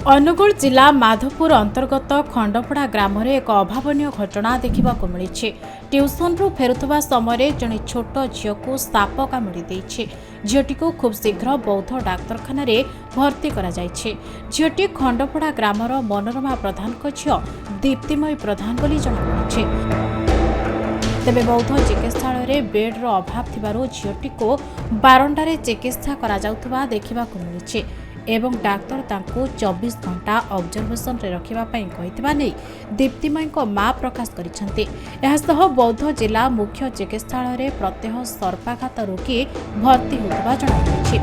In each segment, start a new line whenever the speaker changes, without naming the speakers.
अनुगुल जिला माधोपुर अंतर्गत खंडपड़ा ग्राम एक अभावन घटना देखा मिली। ट्यूशन रु फेरुवा समय जड़े छोट झील को साप कामुड़ी झीटी को खूब शीघ्र बौद्ध डाक्तरखाना भर्ती झीटी खंडपड़ा ग्रामर मनोरमा प्रधान झील दीप्तिमयी प्रधान बोली जଣାपड़ी। तेबे बौद्ध चिकित्सालय बेड्र अभाव थिबारु झीटी को बारंडारे चिकित्सा करा देखा मिली एवं डाक्तर तांको 24 घंटा ऑब्जर्वेशन रे रखिबा पई कहितबा नै दीप्तिमयी को मां प्रकाश करिसंती। एहासह बौद्ध जिला मुख्य चिकित्सालय रे प्रत्यह सर्पाघात रोगी भर्ती होतबा जणापड़ी।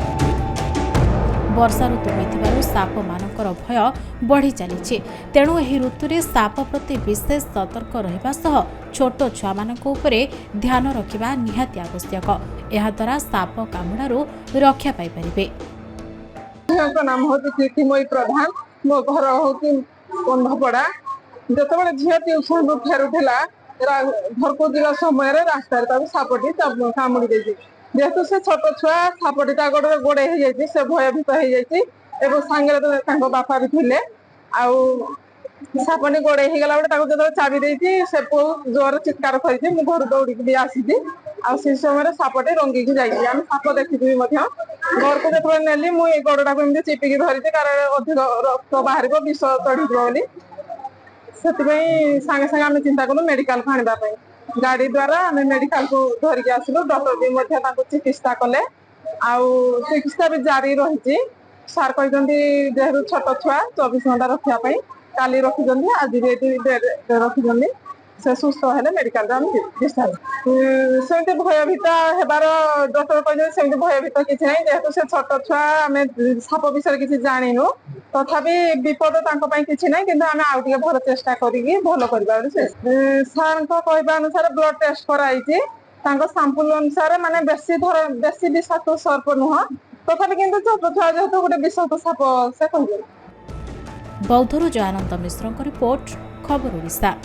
वर्षा ऋतु होइथिबारु साप मानकर भय बढ़ी चलीछि, तेणु एही ऋतुरे साप प्रति विशेष सतर्क रहिबा सह छोट छुआ मानक उपरे ध्यान रखिबा निहाती आवश्यक। एहा द्वारा साप कामुडारु रक्षा पाई परिबे।
नाम हूँ दीप्तिमयी प्रधान। मो घर हूँ कंधपड़ा। जो झील ट्यूशन रु फेरुला घर को जा समय रास्तार सापटी कामुड़ी देती। जेहेतु से छोट छुआ सापटी गोड़े गोड़े से भयभीत हो सांगे बापा भी थे सापटी गोड़े होगला जो चाबी देती से जोर चित्कार कर घर दौड़ी आसी से समय सापटे रंगी जाम साप देखी घर को जो नेली मुझे गोड़ा को चिपिकी धरी कारण अधिक रक्त बाहर विष चढ़ी बोली से सागे सागे आम चिंता कलु मेडिकल को आने गाड़ी द्वारा आम मेडिकल को धरिकी आसलु। डॉक्टर भी चिकित्सा कले चिकित्सा भी जारी रही। सार कहते जेहतु छोट छुआ 24 घंटा रखापी काली रखिंट आज भी रखिंट से सुस्थ हेले मेडिकल डिस्चार्ज सेमती भयभीत हेबार डॉक्टर कहते भयभीत किसी ना जेहेतु से छोट छुआ आम साप विषय किसी जाणीनु तथापि विपद किसी ना कि आम आउ टे भल चेष्टा करी भल कर सार कहवा अनुसार ब्लड टेस्ट कराई सांपुल अनुसार माने बेसी विषाक्त सर्प नुह तथापि किंतु छोट छुआ जेहेतु गोटे विषाक्त साप से कह।
बौद्धर जयानंद मिश्र रिपोर्ट खबर ओडिशा।